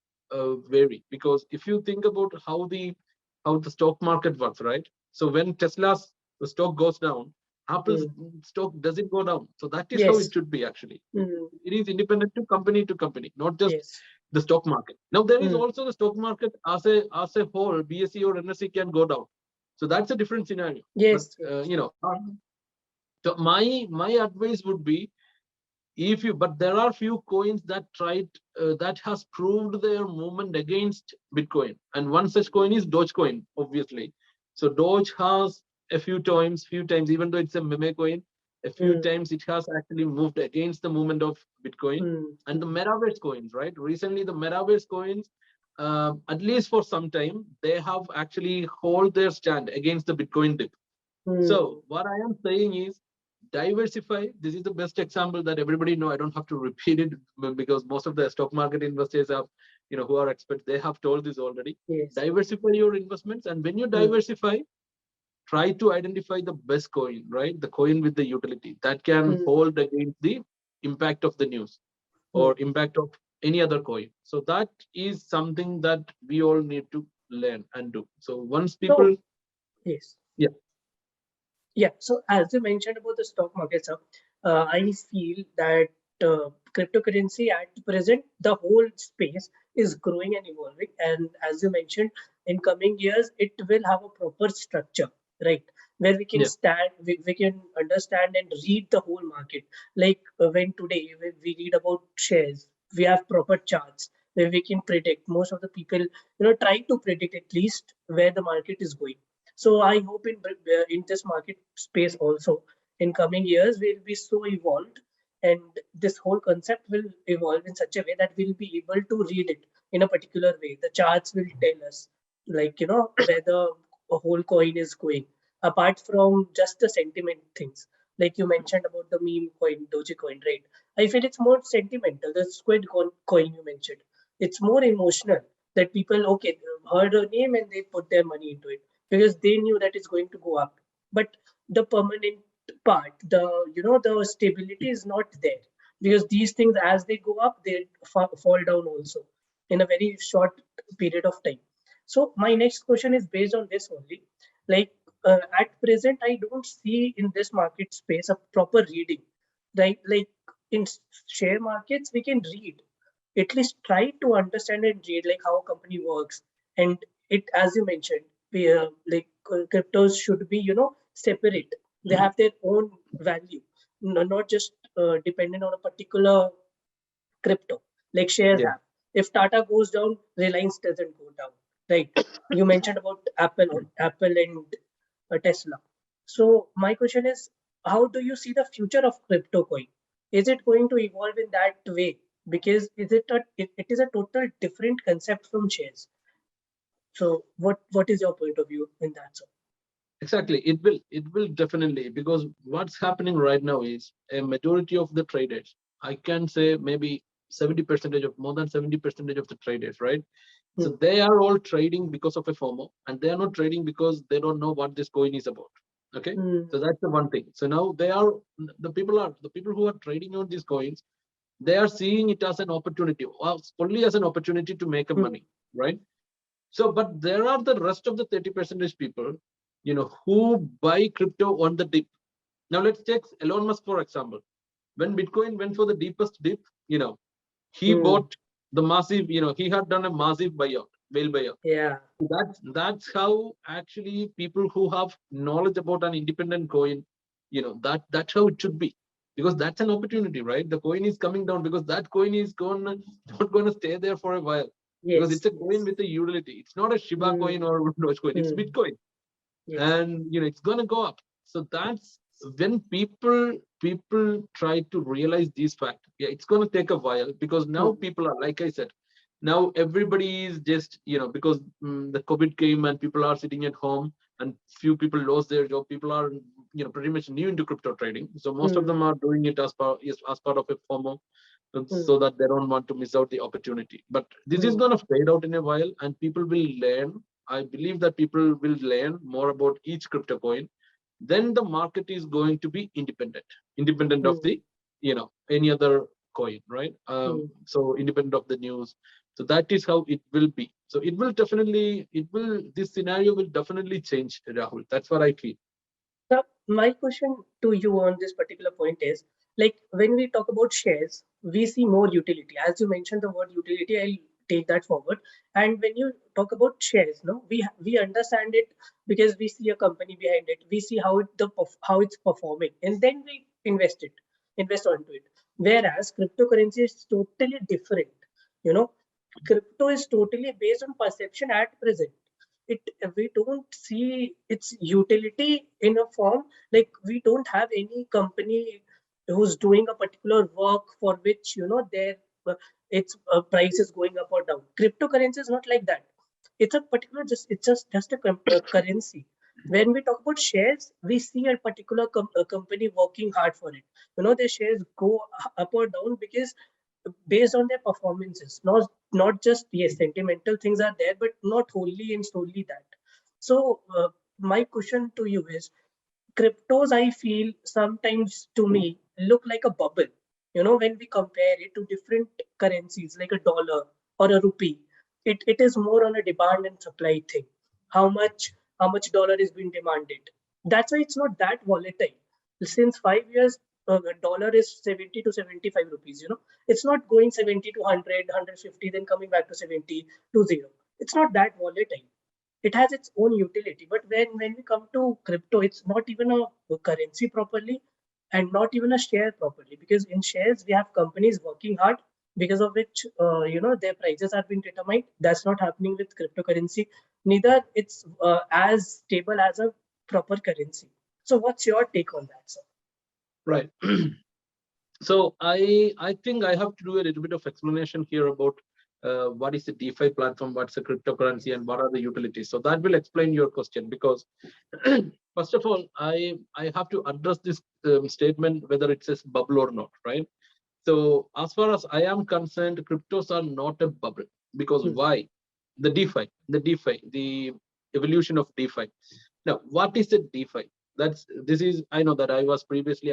vary. Because if you think about how the stock market works, right? So when Tesla's the stock goes down, Apple's Hmm. stock doesn't go down. So that is how Yes. it should be actually. Hmm. It is independent to company, not just Yes. the stock market. Now there is Hmm. also the stock market as a whole, BSE or NSE can go down. So that's a different scenario. But Yes. Yes. so my advice would be, if you but there are few coins that tried that has proved their movement against Bitcoin, and one such coin is Dogecoin, obviously. So Doge has a few times, even though it's a meme coin, a few Hmm. times it has actually moved against the movement of Bitcoin. Hmm. And the Hmm. metaverse coins, right? Recently the metaverse coins at least for some time, they have actually hold their stand against the Bitcoin dip. So what I am saying is diversify. This is the best example that everybody know. I don't have to repeat it because most of the stock market investors have, who are experts, they have told this already. Yes. Diversify your investments, and when you diversify, try to identify the best coin, right? The coin with the utility that can hold against the impact of the news or impact of any other coin. So that is something that we all need to learn and do. So once people, yes. yeah. Yeah. So as you mentioned about the stock market, sir, I feel that cryptocurrency at present, the whole space is growing and evolving. And as you mentioned, in coming years, it will have a proper structure, right? Where we can Yeah. stand, we can understand and read the whole market. Like when today we read about shares, we have proper charts where we can predict. Most of the people, try to predict at least where the market is going. So I hope in this market space also in coming years we'll be so evolved, and this whole concept will evolve in such a way that we'll be able to read it in a particular way. The charts will tell us, like where the whole coin is going. Apart from just the sentiment things, like you mentioned about the meme coin, Dogecoin, right? I feel it's more sentimental. The coin you mentioned, it's more emotional. That people heard a name and they put their money into it because they knew that it's going to go up. But the permanent part, the stability is not there, because these things as they go up they fall down also in a very short period of time. So my next question is based on this only. Like at present I don't see in this market space a proper reading, right? Like in share markets we can read, at least try to understand and read like how a company works. And it, as you mentioned, like cryptos should be separate. They have their own value, not just dependent on a particular crypto like shares Yeah. have. If Tata goes down, Reliance doesn't go down, right? You mentioned about Apple and Tesla. So my question is, how do you see the future of crypto coin? Is it going to evolve in that way? Because it is a total different concept from shares. So what is your point of view in that, sir? Exactly. It will definitely, because what's happening right now is a majority of the traders, I can say maybe 70% of more than 70% of the traders, right? So they are all trading because of a FOMO, and they are not trading because they don't know what this coin is about. Okay. So that's the one thing. So now the people who are trading on these coins, they are seeing it as an opportunity, only as an opportunity to make a money, right? So, but there are the rest of the 30% people, who buy crypto on the dip. Now let's take Elon Musk, for example. When Bitcoin went for the deepest dip, he bought the massive, he had done a massive whale buyout. Yeah. That's how actually people who have knowledge about an independent coin, that's how it should be. Because that's an opportunity, right? The coin is coming down because that coin is not going to stay there for a while, because Yes. it's a coin with a utility. It's not a Shiba coin or Dogecoin. It's Bitcoin, Yes. and it's gonna go up. So that's when people try to realize these facts. Yeah, it's gonna take a while, because now people are, like I said, now everybody is just, because the COVID came and people are sitting at home, and few people lost their job. People are, pretty much new into crypto trading. So most of them are doing it as part of a FOMO, so that they don't want to miss out the opportunity. But this is going to fade out in a while, and people will learn. I believe that people will learn more about each crypto coin. Then the market is going to be independent of the, any other coin, right? So independent of the news. So that is how it will be. So this scenario will definitely change, Rahul. That's what I feel. So my question to you on this particular point is, like when we talk about shares, we see more utility. As you mentioned the word utility, I'll take that forward. And when you talk about shares, no, we understand it because we see a company behind it. We see how it's performing, and then we invest onto it. Whereas cryptocurrency is totally different. You know, crypto is totally based on perception at present. it we don't see its utility in a form, like we don't have any company who's doing a particular work for which their price is going up or down. Cryptocurrency is not like that. It's a particular just a currency. When we talk about shares, we see a particular company working hard for it. Their shares go up or down because based on their performances, not just, yes, sentimental things are there, but not wholly and solely that. So my question to you is, cryptos, I feel sometimes to me look like a bubble. When we compare it to different currencies like a dollar or a rupee, it is more on a demand and supply thing. How much dollar is being demanded. That's why it's not that volatile. Since 5 years, the dollar is 70 to 75 rupees. It's not going 70 to 100, 150, then coming back to 70 to 0. It's not that volatile. It has its own utility. But when we come to crypto, it's not even a currency properly and not even a share properly, because in shares we have companies working hard, because of which their prices have been determined. That's not happening with cryptocurrency. Neither it's as stable as a proper currency. So what's your take on that, sir? Right. So I think I have to do a little bit of explanation here about what is a DeFi platform, what's a cryptocurrency, and what are the utilities. So that will explain your question, because first of all, I have to address this statement whether it says bubble or not, right? So as far as I am concerned, cryptos are not a bubble, because why? The DeFi, the evolution of DeFi. Now, what is a DeFi? This is, I know that I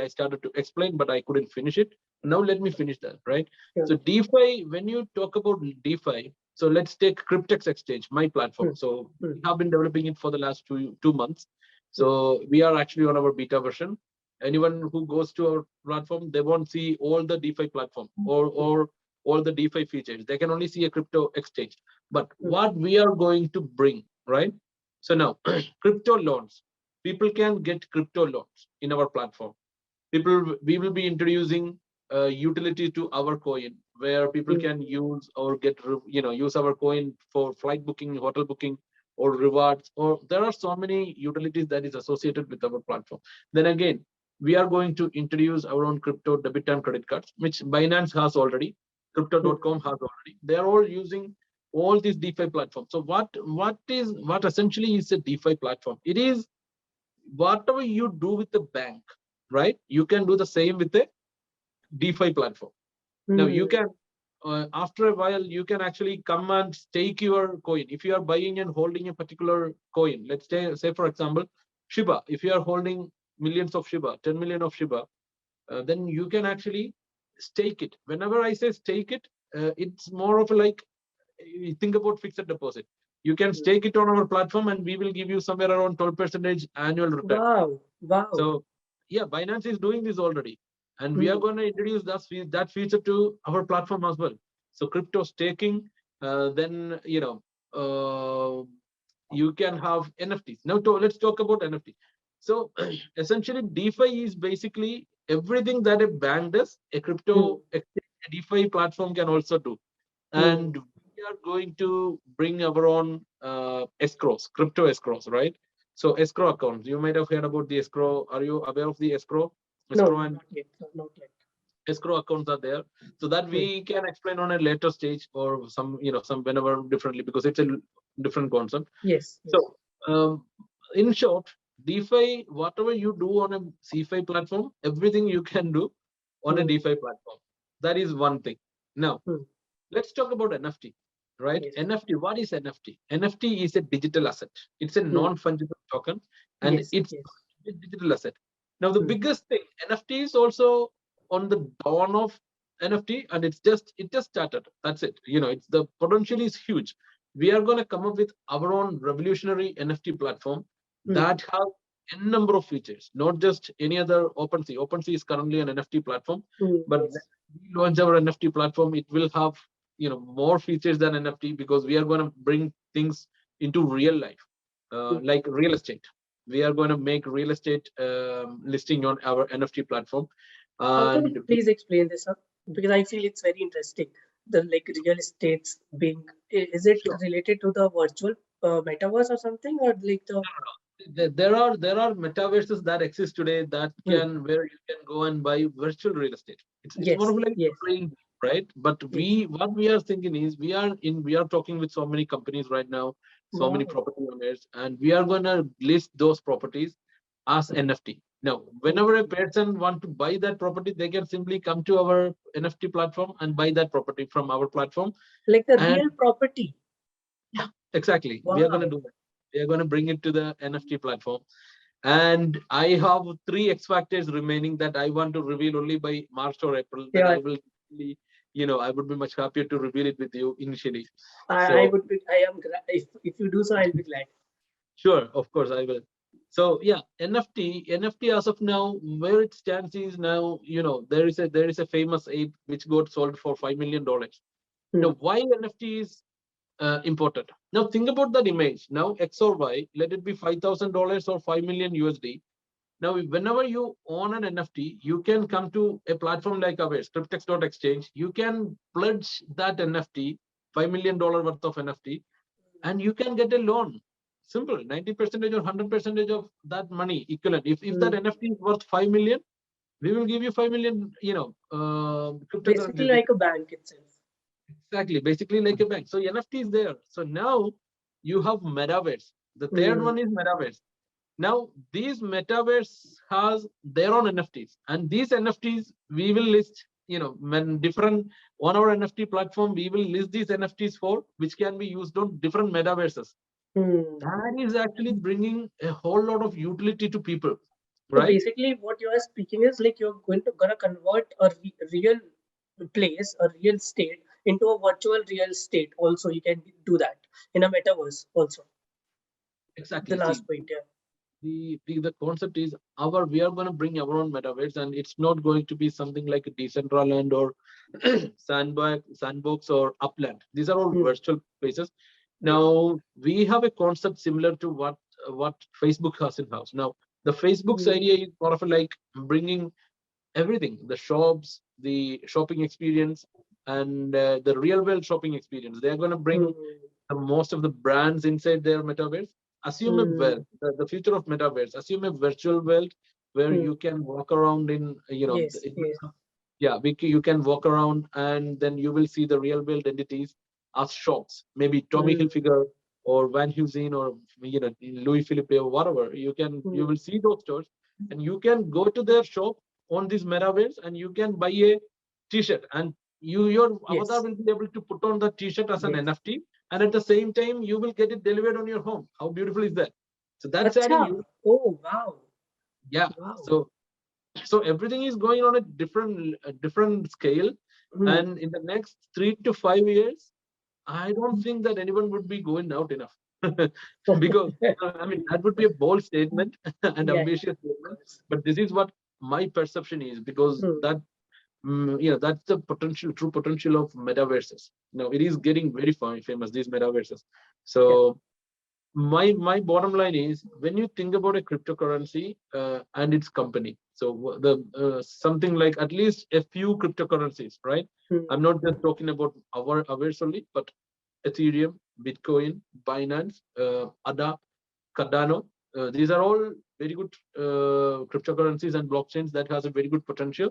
started to explain, but I couldn't finish it. Now let me finish that, right? Yeah. So DeFi, when you talk about DeFi, so let's take Cryptex Exchange, my platform. So we have been developing it for the last two months. So we are actually on our beta version. Anyone who goes to our platform, they won't see all the DeFi platform or all the DeFi features. They can only see a crypto exchange. But what we are going to bring, right? So now, crypto loans. People can get crypto loans in our platform. We will be introducing utility to our coin, where people can use or use our coin for flight booking, hotel booking, or rewards, or there are so many utilities that is associated with our platform. Then again, we are going to introduce our own crypto debit and credit cards, which Binance has already, crypto.com has already. They are all using all these DeFi platforms. So what essentially is a DeFi platform? It is whatever you do with the bank, right? You can do the same with the DeFi platform. Now you can, after a while, you can actually come and stake your coin. If you are buying and holding a particular coin, let's say for example, Shiba, if you are holding millions of Shiba, 10 million of Shiba, then you can actually stake it. Whenever I say stake it, it's more of like, you think about fixed deposit. You can stake it on our platform and we will give you somewhere around 12% annual return. Wow. So yeah, Binance is doing this already. And we are going to introduce that feature to our platform as well. So crypto staking, then, you can have NFTs. Now let's talk about NFT. So essentially, DeFi is basically everything that a bank does, a DeFi platform can also do. And we are going to bring our own escrows, crypto escrows, right? So escrow accounts. You might have heard about the escrow. Are you aware of the escrow? No, not yet. Not yet. Escrow accounts are there, so that we can explain on a later stage, or some whenever differently, because it's a different concept. Yes. So in short, DeFi, whatever you do on a CeFi platform, everything you can do on a DeFi platform. That is one thing. Now, let's talk about NFT, right? Yes. NFT, what is NFT? NFT is a digital asset. It's a non-fungible token, and it's a digital asset. Now, the biggest thing, NFT is also on the dawn of NFT, and it just started. That's it. It's the potential is huge. We are going to come up with our own revolutionary NFT platform that has a number of features, not just any other OpenSea. OpenSea is currently an NFT platform, but when we launch our NFT platform, it will have more features than NFT, because we are going to bring things into real life, like real estate. We are going to make real estate listing on our NFT platform. How can you please explain this, sir? Because I feel it's very interesting. The real estates being, is it related to the virtual metaverse or something, or like the? There are metaverses that exist today that where you can go and buy virtual real estate. It's more of like trading, right? But what we are thinking is we are talking with so many companies right now, so many Wow. property owners, and we are going to list those properties as NFT. Now, whenever a person want to buy that property, they can simply come to our NFT platform and buy that property from our platform. Like the And real property. yeah, exactly. We are going to Wow. do that. We are going to bring it to the NFT platform. And I have 3 X factors remaining that I want to reveal only by March or April. That Yeah, I will, I would be much happier to reveal it with you initially. I So would be. I am. If you do so, I'll be glad. sure, of course I will. So yeah, NFT as of now, where it stands is now, there is a famous ape which got sold for $5 million. Now, Hmm. why NFT is important? Now think about that image. Now X or Y, let it be $5,000 or 5 million USD. Now, whenever you own an NFT, you can come to a platform like ours, Cryptex.exchange. You can pledge that NFT, $5 million worth of NFT, and you can get a loan. Simple, 90% or 100% of that money equivalent. If that Hmm. NFT is worth 5 million, we will give you 5 million, Basically, cryptocurrencies. like a bank itself. Exactly, basically like a bank. So NFT is there. So now you have metaverse. The third Hmm. one is metaverse. Now, these metaverse has their own NFTs, and these NFTs we will list, when different on our NFT platform, we will list these NFTs for which can be used on different metaverses. Hmm. That is actually bringing a whole lot of utility to people, So right? basically, what you are speaking is like you're gonna convert a real place, a real state, into a virtual real state. Also, you can do that in a metaverse. Also, the Exactly. See, last point. Yeah. the concept is we are going to bring our own metaverse, and it's not going to be something like a Decentraland or Sandbox or Upland. These are all Hmm. virtual places. Yes. Now we have a concept similar to what Facebook has in house. Now the Facebook's Hmm. idea is sort of like bringing everything: the shops, the shopping experience, and the real world shopping experience. They are going to bring Hmm. most of the brands inside their metaverse. Assume a Hmm. world, the future of metaverse. Assume a virtual world where Hmm. you can walk around in, Yes. Yes. yeah, you can walk around and then you will see the real world entities as shops. Maybe Tommy Hmm. Hilfiger or Van Heusen or Louis Philippe or whatever. You Hmm. will see those stores and you can go to their shop on this metaverse and you can buy a T-shirt and your avatar Yes. will be able to put on the T-shirt as an Yes. NFT, and at the same time you will get it delivered on your home. How beautiful is that? So that's Acha. adding you. Oh wow. Yeah. Wow. So everything is going on a different scale, Hmm. and in the next 3 to 5 years, I don't think that anyone would be going out enough. Because I mean that would be a bold statement and Yeah. ambitious Of statement, course. but this is what my perception is, because Hmm. that's the true potential of metaverses. Now it is getting very famous, these metaverses. Yeah. So my bottom line is, when you think about a cryptocurrency and its company, so the something like at least a few cryptocurrencies, right? Hmm. I'm not just talking about ours only, but Ethereum, Bitcoin, Binance, ADA, Cardano. These are all very good cryptocurrencies and blockchains that has a very good potential.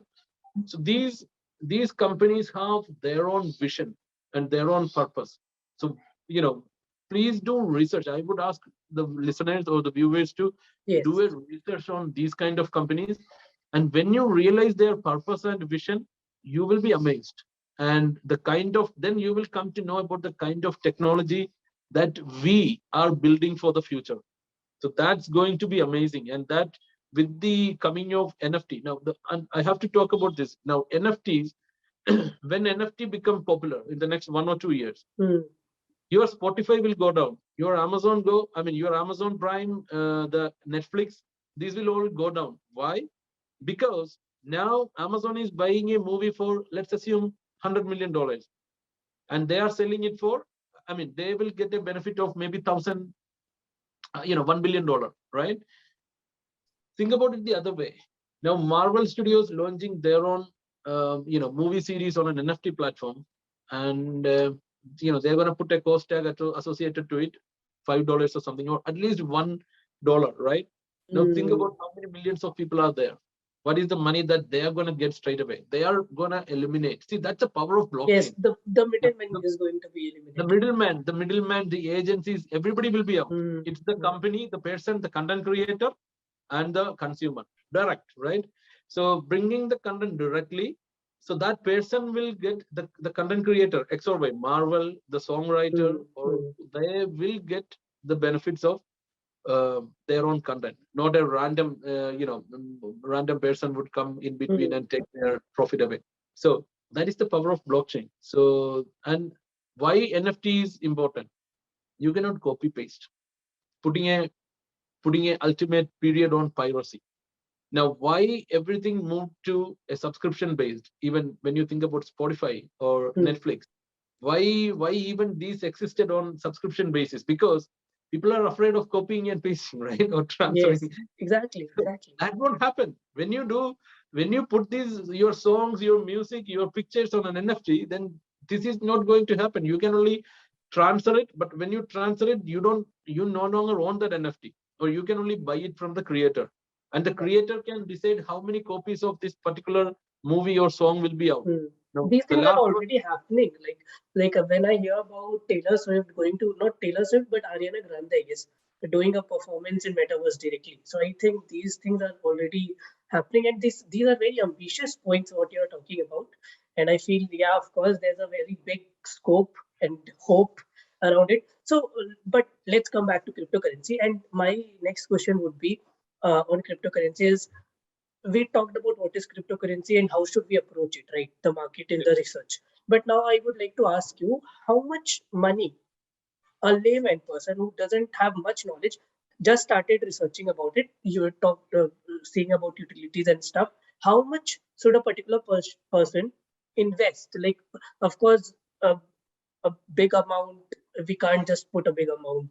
So these companies have their own vision and their own purpose. So you know, please do research. I would ask the listeners or the viewers to do Yes. a research on these kind of companies. And when you realize their purpose and vision, you will be amazed. And then you will come to know about the kind of technology that we are building for the future. So that's going to be amazing. And that with the coming of NFT, now and I have to talk about this. Now NFTs, when NFT become popular in the next 1 or 2 years, Hmm. your Spotify will go down, your your Amazon Prime, the Netflix, these will all go down. Why? Because now Amazon is buying a movie for, let's assume, $100 million, and they are selling it for, they will get a benefit of maybe thousand, $1 billion, right? Think about it the other way. Now Marvel Studios launching their own movie series on an NFT platform, and they're going to put a cost tag associated to it, $5 or something, or at least $1, right? Now think Hmm. about how many millions of people are there. what is the money that they are going to get straight away? They are going to eliminate. See, that's the power of blockchain. Yes, the middleman is going to be eliminated. The middleman, the agencies, everybody will be out. It's the company, the person, the content creator, and the consumer direct, right? So bringing the content directly, so that person will get the content creator, X or Y, Marvel, the songwriter, or they will get the benefits of their own content, not a random, random person would come in between and take their profit away. So that is the power of blockchain. So, and why NFT is important? You cannot copy paste. Putting a ultimate period on piracy. Now, why everything moved to a subscription based? Even when you think about Spotify or Netflix, why even these existed on subscription basis? Because people are afraid of copying and pasting, right? Or transferring. Yes, exactly. That won't happen. When you put these your songs, your music, your pictures on an NFT, then this is not going to happen. You can only transfer it, but when you transfer it, you no longer own that NFT, or you can only buy it from the creator. And the creator can decide how many copies of this particular movie or song will be out. Now, these things are already happening. Like when I hear about Taylor Swift going to, not Taylor Swift, but Ariana Grande, I guess, doing a performance in Metaverse directly. So I think these things are already happening, and these are very ambitious points what you're talking about. And I feel, yeah, of course, there's a very big scope and hope around it. So, but let's come back to cryptocurrency. And my next question would be on cryptocurrency is, we talked about what is cryptocurrency and how should we approach it, right? The market and the research. But now I would like to ask you, how much money a layman person who doesn't have much knowledge just started researching about it, you talked seeing about utilities and stuff, how much should a particular person invest? Like, of course, a big amount, we can't just put a big amount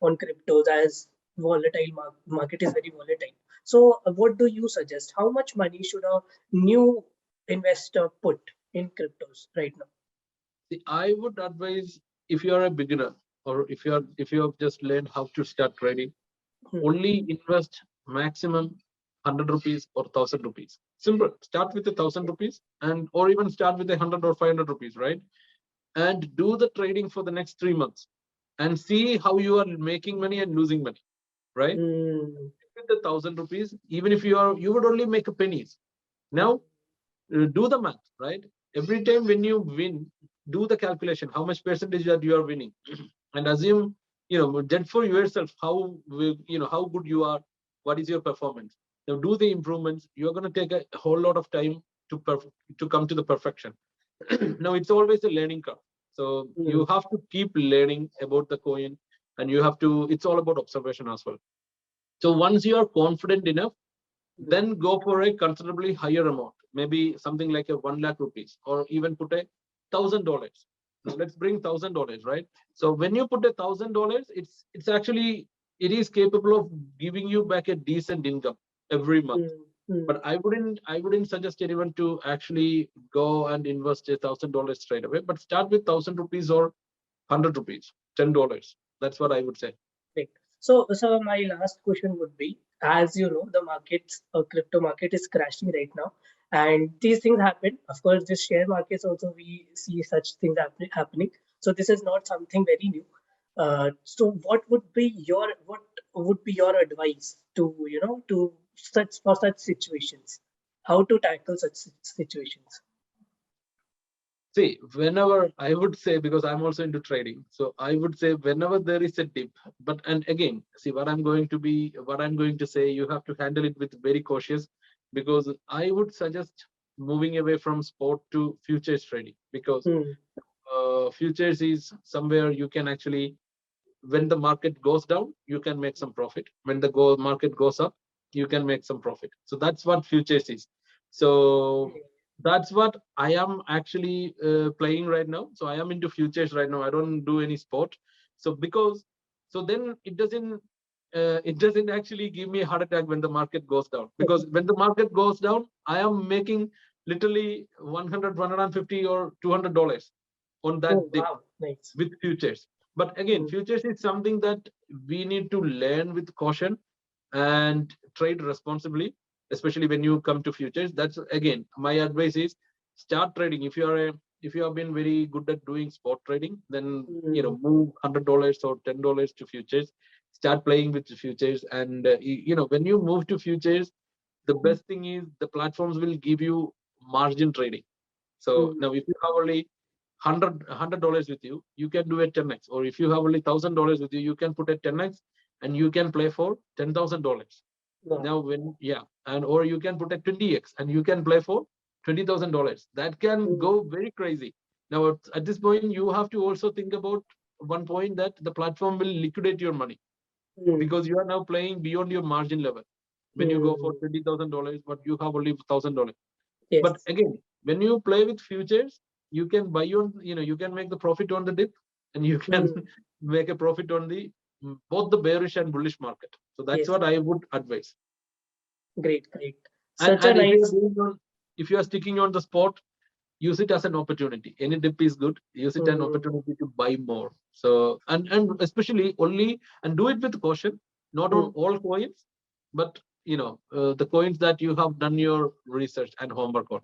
on cryptos, as volatile market is very volatile. So what do you suggest? How much money should a new investor put in cryptos right now? See, I would advise, if you are a beginner, or if you have just learned how to start trading, only invest maximum 100 rupees or 1000 rupees. Simple. Start with 1000 rupees, and or even start with 100 or 500 rupees, right? And do the trading for the next 3 months and see how you are making money and losing money, right? With the 1000 rupees, even if you would only make a pennies. Now, do the math, right? Every time when you win, do the calculation, how much percentage that you are winning, and assume, judge for yourself how good you are, what is your performance. Now do the improvements. You're going to take a whole lot of time to come to the perfection. Now it's always a learning curve. So you have to keep learning about the coin, and it's all about observation as well. So once you are confident enough, then go for a considerably higher amount, maybe something like a 1 lakh rupees, or even put $1,000. Now let's bring $1,000, right? So when you put $1,000, it's actually, it is capable of giving you back a decent income every month. But I wouldn't suggest anyone to actually go and invest $1,000 straight away, but start with 1,000 rupees or 100 rupees, $10. That's what I would say. Right. So my last question would be, as you know, the markets, crypto market is crashing right now, and these things happen. Of course, the share markets also, we see such things happening. So this is not something very new. So what would be your advice to such situations? How to tackle such situations? See, whenever I would say, because I'm also into trading, so I would say whenever there is a dip, and again, see what I'm going to say, you have to handle it with very cautious, because I would suggest moving away from sport to futures trading, because futures is somewhere you can actually, when the market goes down, you can make some profit. When the market goes up, you can make some profit. So that's what futures is. So that's what I am actually playing right now. So I am into futures right now. I don't do any sport. So then it doesn't actually give me a heart attack when the market goes down, because when the market goes down, I am making literally 100, 150 or $200 on that dip. Wow. Nice. With futures. But again, futures is something that we need to learn with caution and trade responsibly. especially when you come to futures. That's again, my advice is start trading. If you have been very good at doing spot trading, then move $100 or $10 to futures. Start playing with the futures, and when you move to futures, the best thing is the platforms will give you margin trading. So now if you have only $100 with you, you can do a 10x. Or if you have only $1,000 with you, you can put a 10x and you can play for $10,000. Wow. Now or you can put a 20x and you can play for $20,000. That can go very crazy. Now at this point, you have to also think about one point, that the platform will liquidate your money because you are now playing beyond your margin level. When you go for $20,000, but you have only $1,000. Yes. But again, when you play with futures, you can buy on, you can make the profit on the dip, and you can make a profit on the both the bearish and bullish market. So that's Yes. what I would advise. Great. And if you are sticking on the spot, use it as an opportunity. Any dip is good. Use it as an opportunity to buy more. So and especially only, and do it with caution, not on all coins, but the coins that you have done your research and homework on.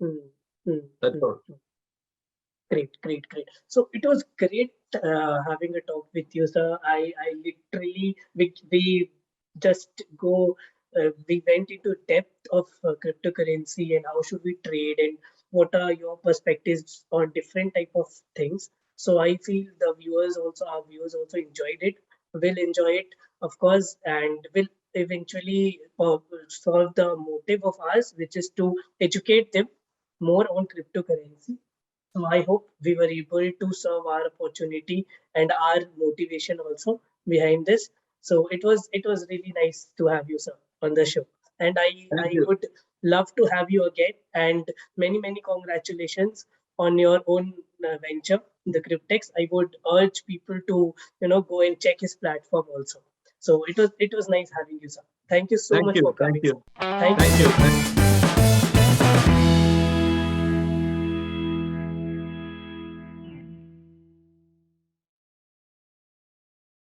That's all. Great. So it was great having a talk with you, sir. I literally, we just we went into depth of cryptocurrency and how should we trade and what are your perspectives on different type of things. So I feel our viewers also enjoyed it, will enjoy it, of course, and will eventually solve the motive of ours, which is to educate them more on cryptocurrency. So I hope we were able to serve our opportunity and our motivation also behind this. So it was really nice to have you, sir, on the show. And I would love to have you again. And many congratulations on your own venture, the Cryptex. I would urge people to go and check his platform also. So it was nice having you, sir. Thank you so much for coming. Thank you. Thank you.